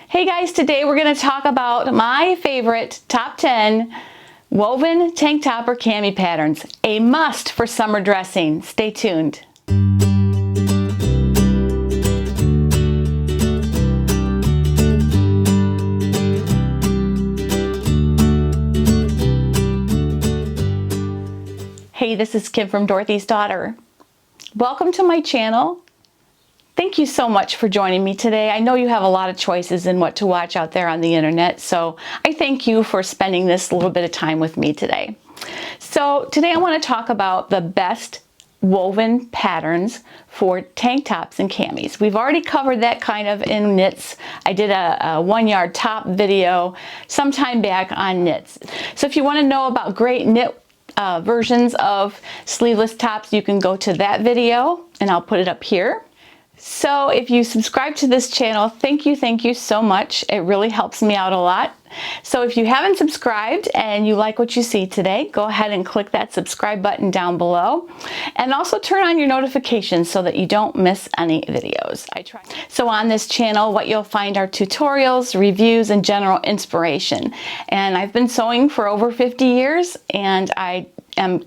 Hey guys, today we're going to talk about my favorite top 10 woven tank top or cami patterns. A must for summer dressing. Stay tuned. Hey, this is Kim from Dorothy's Daughter. Welcome to my channel. Thank you so much for joining me today. I know you have a lot of choices in what to watch out there on the internet, so I thank you for spending this little bit of time with me today. So today I want to talk about the best woven patterns for tank tops and camis. We've already covered that kind of in knits. I did a 1 yard top video sometime back on knits. So if you want to know about great knit versions of sleeveless tops, you can go to that video and I'll put it up here. So if you subscribe to this channel, thank you so much. It really helps me out a lot. So if you haven't subscribed and you like what you see today, go ahead and click that subscribe button down below. And also turn on your notifications so that you don't miss any videos. So on this channel, what you'll find are tutorials, reviews, and general inspiration. And I've been sewing for over 50 years, and I am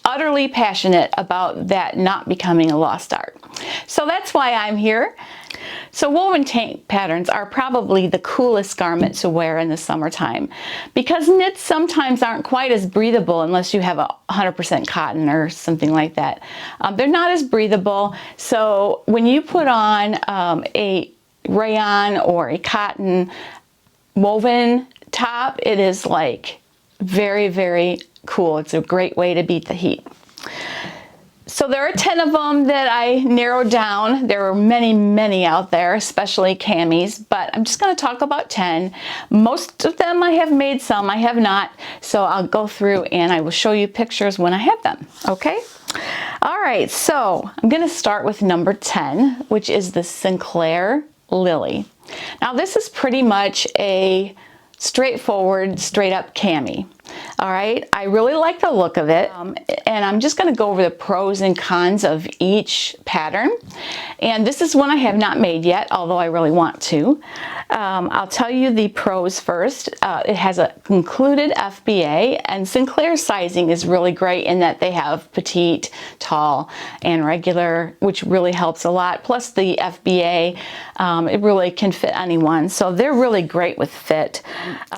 utterly passionate about that not becoming a lost art. So that's why I'm here. So woven tank patterns are probably the coolest garment to wear in the summertime because knits sometimes aren't quite as breathable unless you have 100% cotton or something like that. They're not as breathable. So when you put on a rayon or a cotton woven top, it is like very cool. It's a great way to beat the heat. So there are 10 of them that I narrowed down. There are many out there, especially camis, but I'm just going to talk about 10. Most of them I have made, some I have not. So I'll go through and I will show you pictures when I have them. Okay? All right, so I'm going to start with number 10, which is the Sinclair Lily. Now this is pretty much a straightforward, straight up cami. All right, I really like the look of it, and I'm just going to go over the pros and cons of each pattern. And this is one I have not made yet, although I really want to. I'll tell you the pros first. It has a included FBA, and Sinclair's sizing is really great in that they have petite, tall, and regular, which really helps a lot. Plus the FBA, it really can fit anyone, so they're really great with fit.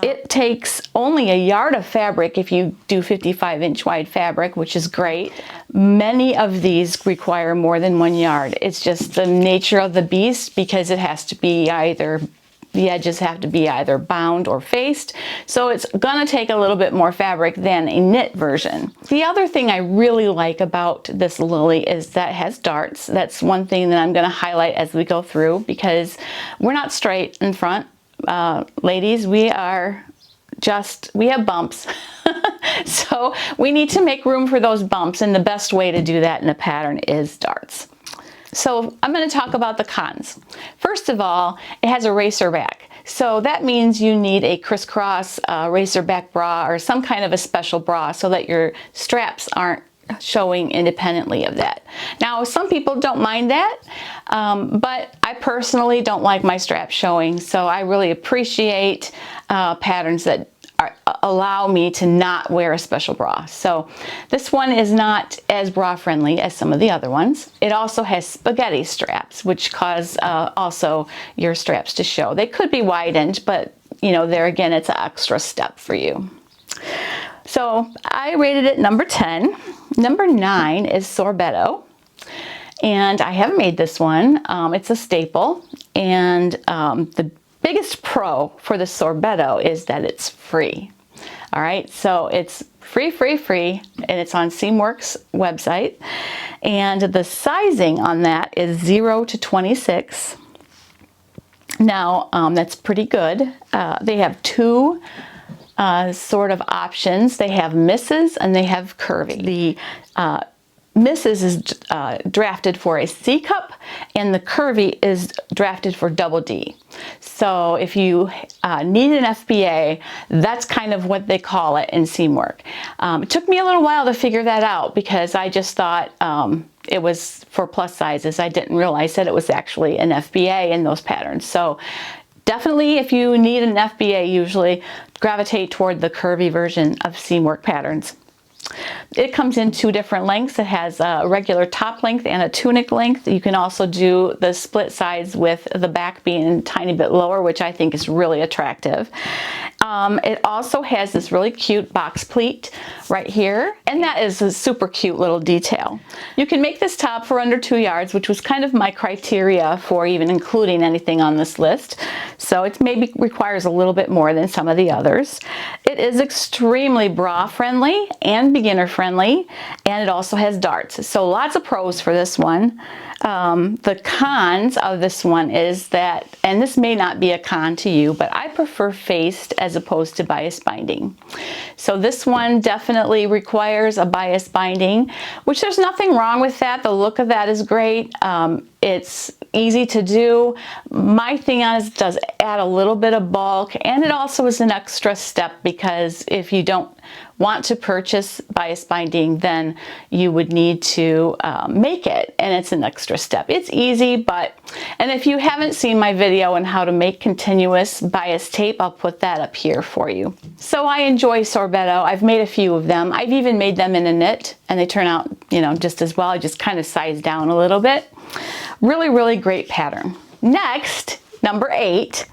It takes only a yard of fabric if you do 55-inch wide fabric, which is great. Many of these require more than 1 yard. It's just the nature of the beast because it has to be either, the edges have to be either bound or faced. So it's gonna take a little bit more fabric than a knit version. The other thing I really like about this Lily is that it has darts. That's one thing that I'm gonna highlight as we go through because we're not straight in front. Ladies, we have bumps. So we need to make room for those bumps, and the best way to do that in a pattern is darts. So I'm going to talk about the cons. First of all, it has a racer back. So that means you need a crisscross racer back bra or some kind of a special bra so that your straps aren't showing independently of that. Now some people don't mind that, but I personally don't like my straps showing, so I really appreciate patterns that allow me to not wear a special bra. So this one is not as bra friendly as some of the other ones. It also has spaghetti straps, which cause also your straps to show. They could be widened, but you know, there again, it's an extra step for you. So I rated it number 10. Number 9 is Sorbetto, and I haven't made this one. It's a staple, and the biggest pro for the Sorbetto is that it's free. All right, so it's free, and it's on Seamwork's website, and the sizing on that is 0 to 26. Now that's pretty good. They have two sort of options. They have misses and they have curvy. The misses is drafted for a C cup, and the curvy is drafted for double D. So if you need an FBA, that's kind of what they call it in Seamwork. It took me a little while to figure that out because I just thought it was for plus sizes. I didn't realize that it was actually an FBA in those patterns. So definitely, if you need an FBA, usually gravitate toward the curvy version of Seamwork patterns. It comes in 2 different lengths. It has a regular top length and a tunic length. You can also do the split sides with the back being a tiny bit lower, which I think is really attractive. It also has this really cute box pleat right here, and that is a super cute little detail. You can make this top for under 2 yards, which was kind of my criteria for even including anything on this list. So it maybe requires a little bit more than some of the others. It is extremely bra friendly and beginner friendly, and it also has darts. So lots of pros for this one. The cons of this one is that, and this may not be a con to you, but I prefer faced as opposed to bias binding. So this one definitely requires a bias binding, which there's nothing wrong with that. The look of that is great. It's easy to do. My thing on it does add a little bit of bulk, and it also is an extra step because if you don't want to purchase bias binding, then you would need to make it, and it's an extra step. It's easy, and if you haven't seen my video on how to make continuous bias tape, I'll put that up here for you. So I enjoy Sorbetto. I've made a few of them. I've even made them in a knit, and they turn out, you know, just as well. I just kind of size down a little bit. Really, really great pattern. Next, number 8,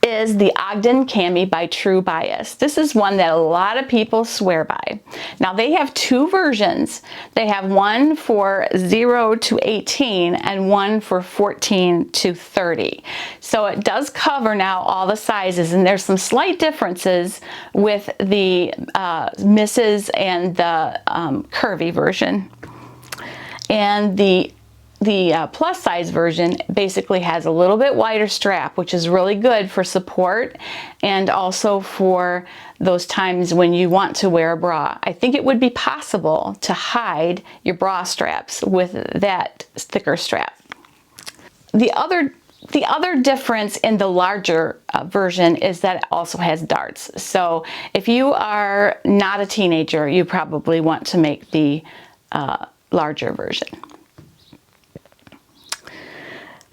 is the Ogden Cami by True Bias. This is one that a lot of people swear by. Now they have 2 versions. They have one for 0 to 18 and one for 14 to 30. So it does cover now all the sizes, and there's some slight differences with the misses and the curvy version. And the plus size version basically has a little bit wider strap, which is really good for support and also for those times when you want to wear a bra. I think it would be possible to hide your bra straps with that thicker strap. The other difference in the larger version is that it also has darts. So if you are not a teenager, you probably want to make the larger version.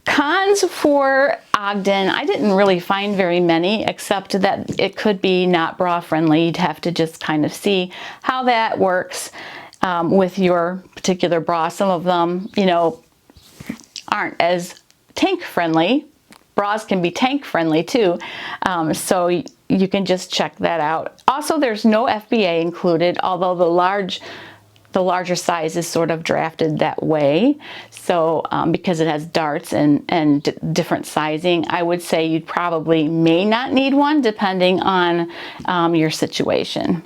Cons for Ogden, I didn't really find very many, except that it could be not bra friendly. You'd have to just kind of see how that works with your particular bra. Some of them, you know, aren't as tank friendly. Bras can be tank friendly too, so you can just check that out. Also, there's no FBA included, although the larger size is sort of drafted that way. So because it has darts and different sizing, I would say you probably may not need one depending on your situation.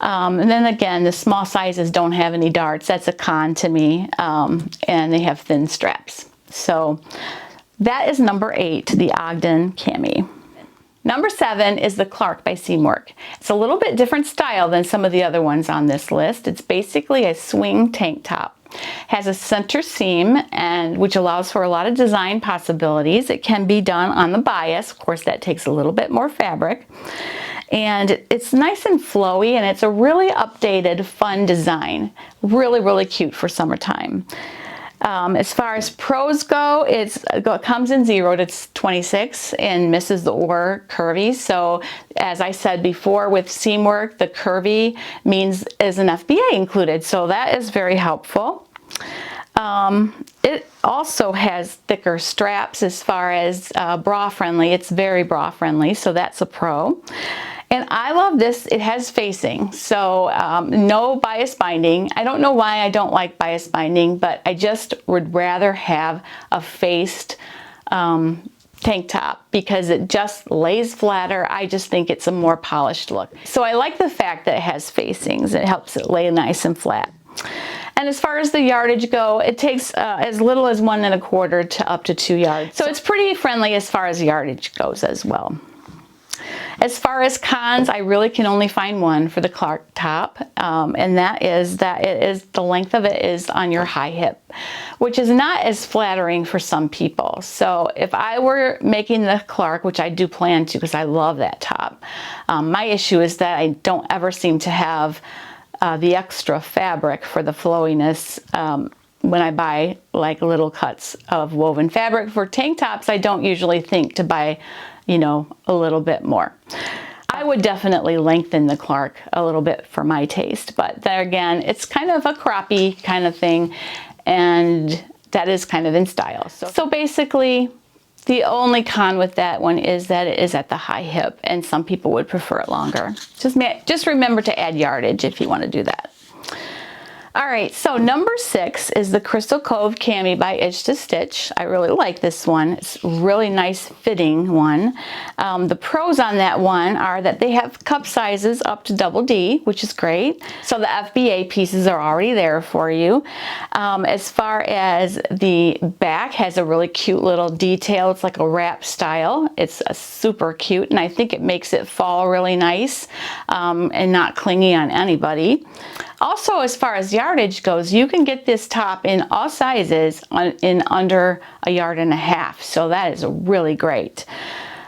And then again, the small sizes don't have any darts. That's a con to me. And they have thin straps. So that is number 8, the Ogden Cami. Number 7 is the Clark by Seamwork. It's a little bit different style than some of the other ones on this list. It's basically a swing tank top. Has a center seam, and which allows for a lot of design possibilities. It can be done on the bias. Of course, that takes a little bit more fabric. And it's nice and flowy, and it's a really updated, fun design. Really, really cute for summertime. As far as pros go, it comes in 0 to 26 and misses or curvy. So as I said before with Seamwork, the curvy means is an FBA included. So that is very helpful. It also has thicker straps as far as bra friendly. It's very bra friendly, so that's a pro. And I love this. It has facing, so no bias binding. I don't know why I don't like bias binding, but I just would rather have a faced tank top because it just lays flatter. I just think it's a more polished look. So I like the fact that it has facings. It helps it lay nice and flat. And as far as the yardage go, it takes as little as 1 1/4 to up to 2 yards. So it's pretty friendly as far as yardage goes as well. As far as cons, I really can only find one for the Clark top, and that is the length of it is on your high hip, which is not as flattering for some people. So if I were making the Clark, which I do plan to because I love that top, my issue is that I don't ever seem to have the extra fabric for the flowiness when I buy like little cuts of woven fabric. For tank tops, I don't usually think to buy, you know, a little bit more. I would definitely lengthen the Clark a little bit for my taste, but there again, it's kind of a croppy kind of thing, and that is kind of in style. So basically, the only con with that one is that it is at the high hip, and some people would prefer it longer. Just remember to add yardage if you want to do that. All right, so number 6 is the Crystal Cove Cami by Itch to Stitch. I really like this one. It's a really nice fitting one. The pros on that one are that they have cup sizes up to double D, which is great. So the FBA pieces are already there for you. As far as the back, has a really cute little detail. It's like a wrap style. It's super cute, and I think it makes it fall really nice and not clingy on anybody. Also, as far as yardage goes, you can get this top in all sizes in under 1.5 yards, so that is really great.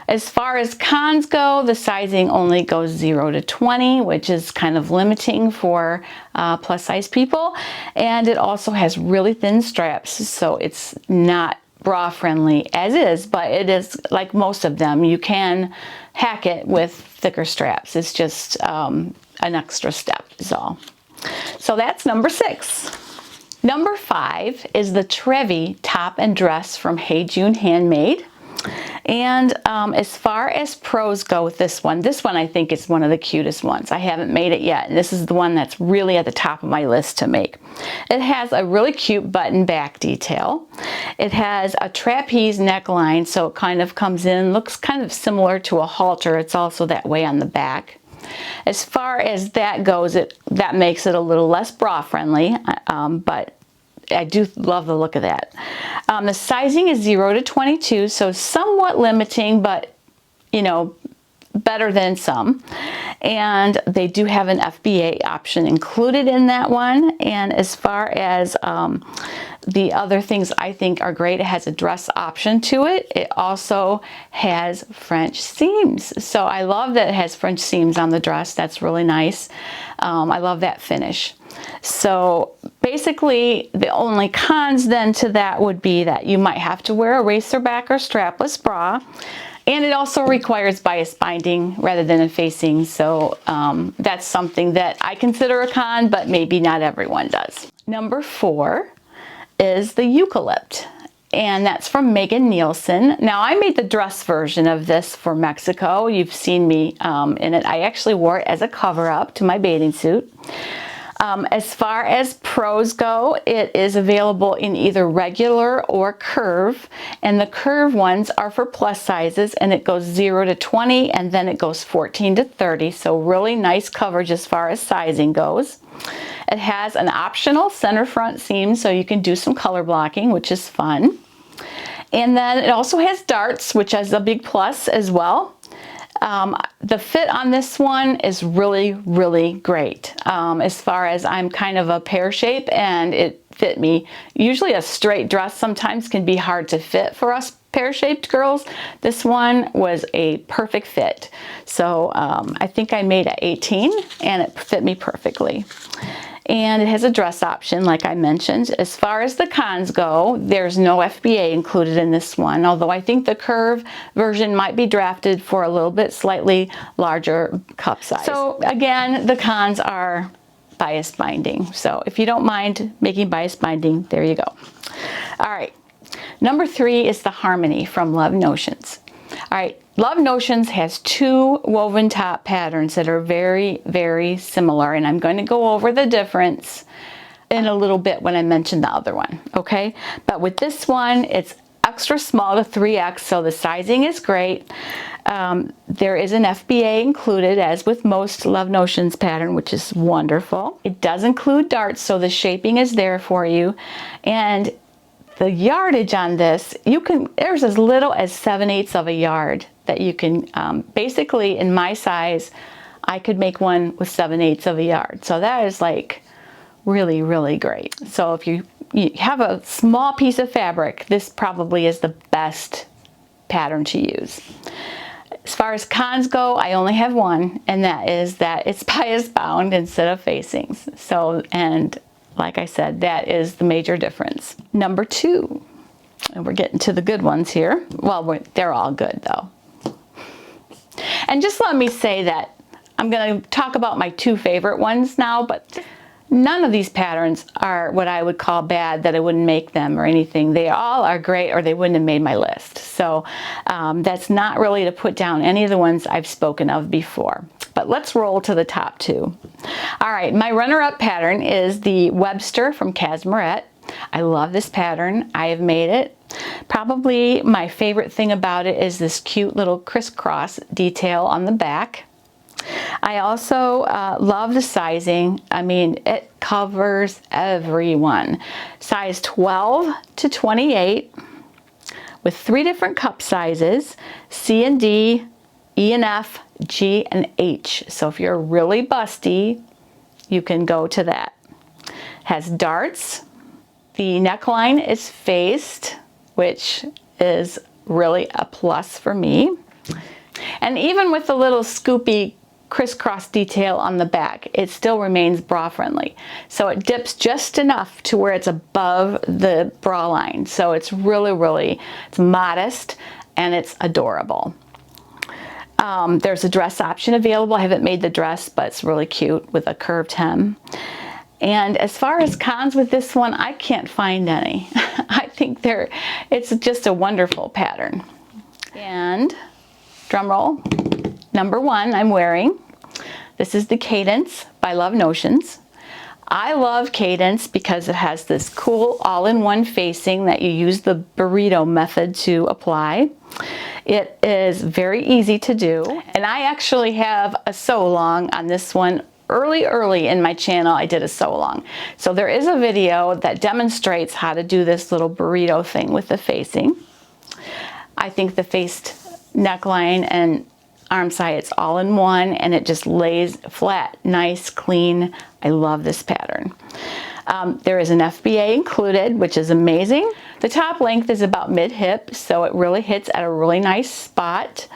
As far as cons go, the sizing only goes 0 to 20, which is kind of limiting for plus size people, and it also has really thin straps, so it's not bra friendly as is, but it is like most of them. You can hack it with thicker straps. It's just an extra step is all. So that's number 6. Number 5 is the Trevi top and dress from Hey June Handmade. And as far as pros go with this one I think is one of the cutest ones. I haven't made it yet, and this is the one that's really at the top of my list to make. It has a really cute button back detail. It has a trapeze neckline, so it kind of comes in, looks kind of similar to a halter. It's also that way on the back. As far as that goes, that makes it a little less bra friendly, but I do love the look of that. The sizing is 0 to 22, so somewhat limiting, but you know, better than some. And they do have an FBA option included in that one. And as far as the other things I think are great, it has a dress option to it. It also has French seams. So I love that it has French seams on the dress. That's really nice. I love that finish. So basically the only cons then to that would be that you might have to wear a racer back or strapless bra. And it also requires bias binding rather than a facing. So that's something that I consider a con, but maybe not everyone does. Number 4 is the Eucalypt, and that's from Nielsen. Now I made the dress version of this for Mexico. You've seen me in it. I actually wore it as a cover up to my bathing suit. As far as pros go, it is available in either regular or curve, and the curve ones are for plus sizes, and it goes 0 to 20, and then it goes 14 to 30, so really nice coverage as far as sizing goes. It has an optional center front seam, so you can do some color blocking, which is fun. And then it also has darts, which is a big plus as well. The fit on this one is really, really great. As far as I'm kind of a pear shape, and it fit me. Usually a straight dress sometimes can be hard to fit for us pear-shaped girls. This one was a perfect fit. So I think I made it 18, and it fit me perfectly. And it has a dress option, like I mentioned. As far as the cons go, there's no FBA included in this one, although I think the curve version might be drafted for a little bit slightly larger cup size. So again, the cons are bias binding. So if you don't mind making bias binding, there you go. All right, number 3 is the Harmony from Love Notions. All right, Love Notions has 2 woven top patterns that are very, very similar, and I'm going to go over the difference in a little bit when I mention the other one, okay? But with this one, it's extra small to 3X, so the sizing is great. There is an FBA included, as with most Love Notions pattern, which is wonderful. It does include darts, so the shaping is there for you. And the yardage on this, there's as little as 7/8 of a yard that you can, basically in my size, I could make one with 7/8 of a yard. So that is like really, really great. So if you have a small piece of fabric, this probably is the best pattern to use. As far as cons go, I only have one, and that is that it's bias bound instead of facings. So, and like I said, that is the major difference. Number 2, and we're getting to the good ones here. Well, they're all good though. And just let me say that I'm going to talk about my 2 favorite ones now, but none of these patterns are what I would call bad, that I wouldn't make them or anything. They all are great, or they wouldn't have made my list. So that's not really to put down any of the ones I've spoken of before. But let's roll to the top 2. All right, my runner-up pattern is the Webster from Cashmerette. I love this pattern. I have made it. Probably my favorite thing about it is this cute little crisscross detail on the back. I also love the sizing. I mean, it covers everyone. Size 12 to 28 with 3 different cup sizes, C and D, E and F, G and H. So if you're really busty, you can go to that. Has darts. The neckline is faced, which is really a plus for me. And even with the little scoopy crisscross detail on the back, it still remains bra friendly. So it dips just enough to where it's above the bra line. So it's really, it's modest and it's adorable. There's a dress option available. I haven't made the dress, but it's really cute with a curved hem. And as far as cons with this one, I can't find any. I think it's just a wonderful pattern. And drum roll, number 1 I'm wearing. This is the Cadence by Love Notions. I love Cadence because it has this cool all-in-one facing that you use the burrito method to apply. It is very easy to do, and I actually have a sew-along on this one. Early in my channel, I did a sew-along. So there is a video that demonstrates how to do this little burrito thing with the facing. I think the faced neckline and arm side, it's all in one, and it just lays flat, nice, clean. I love this pattern. There is an FBA included, which is amazing. The top length is about mid-hip, so it really hits at a really nice spot.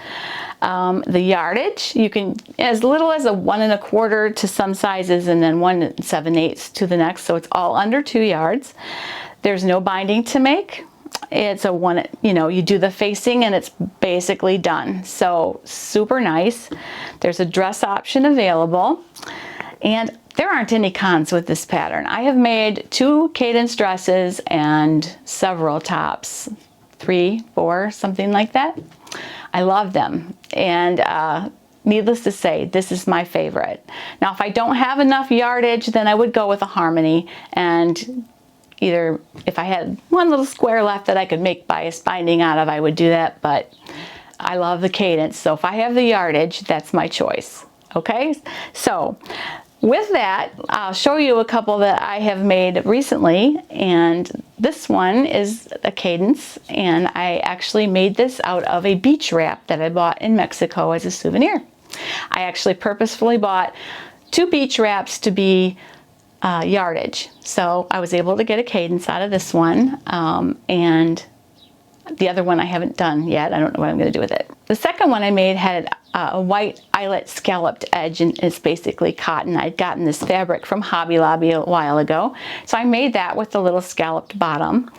The yardage, you can as little as a 1 1/4 to some sizes, and then 1 7/8 to the next, so it's all under 2 yards. There's no binding to make. It's a one, you do the facing and it's basically done. So super nice. There's a dress option available, and there aren't any cons with this pattern. I have made 2 Cadence dresses and several tops, 3, 4, something like that. I love them, and needless to say, this is my favorite. Now, if I don't have enough yardage, then I would go with a harmony, and either if I had one little square left that I could make bias binding out of, I would do that, but I love the Cadence, so if I have the yardage, that's my choice. Okay, so with that, I'll show you a couple that I have made recently, and this one is a Cadence, and I actually made this out of a beach wrap that I bought in Mexico as a souvenir. I actually purposefully bought 2 beach wraps to be yardage, so I was able to get a Cadence out of this one, and the other one I haven't done yet. I don't know what I'm going to do with it. The second one I made had a white eyelet scalloped edge, and it's basically cotton. I'd gotten this fabric from Hobby Lobby a while ago, so I made that with the little scalloped bottom.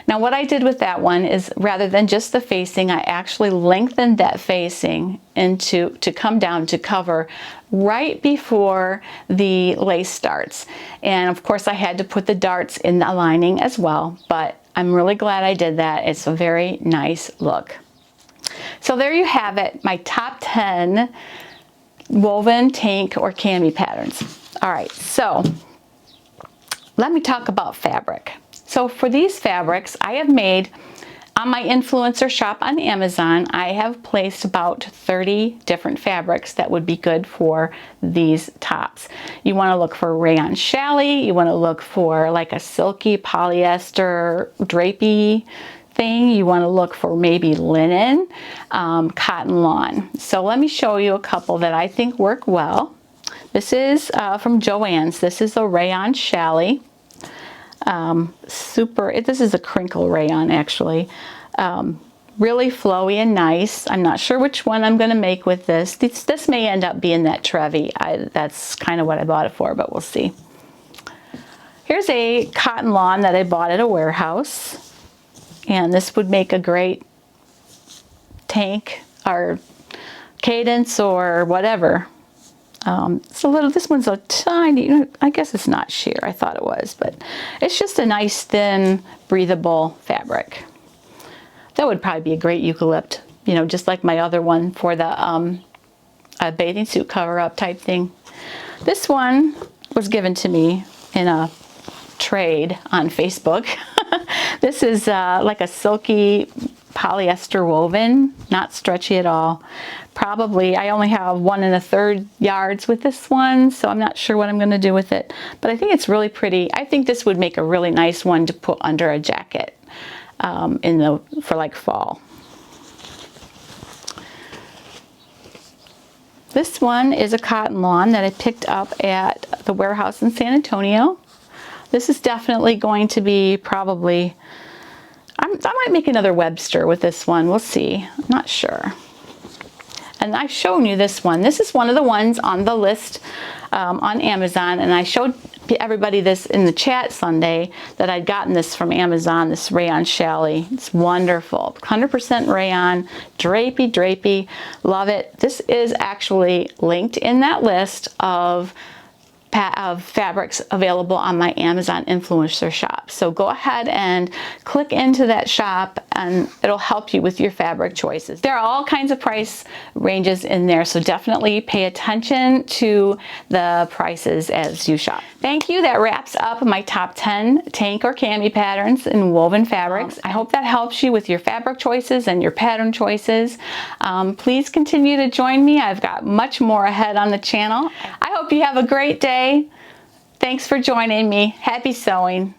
Now what I did with that one is, rather than just the facing, I actually lengthened that facing to come down to cover right before the lace starts. And of course I had to put the darts in the lining as well, but I'm really glad I did that. It's a very nice look. So there you have it, my top 10 woven, tank, or cami patterns. All right, so let me talk about fabric. So for these fabrics, I have made, on my influencer shop on Amazon, I have placed about 30 different fabrics that would be good for these tops. You want to look for rayon challis, you want to look for like a silky polyester drapey thing, you want to look for maybe linen, cotton lawn. So let me show you a couple that I think work well. This is from Joann's. This is a rayon challis. This is a crinkle rayon actually. Really flowy and nice. I'm not sure which one I'm going to make with this. This may end up being that Trevi. That's kind of what I bought it for, but we'll see. Here's a cotton lawn that I bought at a warehouse, and this would make a great tank or Cadence or whatever. It's a little, this one's a tiny, I guess it's not sheer, I thought it was, but it's just a nice thin breathable fabric. That would probably be a great Eucalypt, you know, just like my other one for the a bathing suit cover up type thing. This one was given to me in a trade on Facebook. This is like a silky polyester woven, not stretchy at all. Probably, I only have 1 1/3 yards with this one, so I'm not sure what I'm going to do with it. But I think it's really pretty. I think this would make a really nice one to put under a jacket for like fall. This one is a cotton lawn that I picked up at the warehouse in San Antonio. This is definitely going to be probably, I might make another Webster with this one. We'll see. I'm not sure. And I've shown you this one. This is one of the ones on the list on Amazon, and I showed everybody this in the chat Sunday that I'd gotten this from Amazon, this rayon challis. It's wonderful. 100% rayon, drapey, love it. This is actually linked in that list of fabrics available on my Amazon influencer shop. So go ahead and click into that shop and it'll help you with your fabric choices. There are all kinds of price ranges in there, so definitely pay attention to the prices as you shop. Thank you. That wraps up my top 10 tank or cami patterns in woven fabrics. I hope that helps you with your fabric choices and your pattern choices. Please continue to join me. I've got much more ahead on the channel. I hope you have a great day. Thanks for joining me. Happy sewing.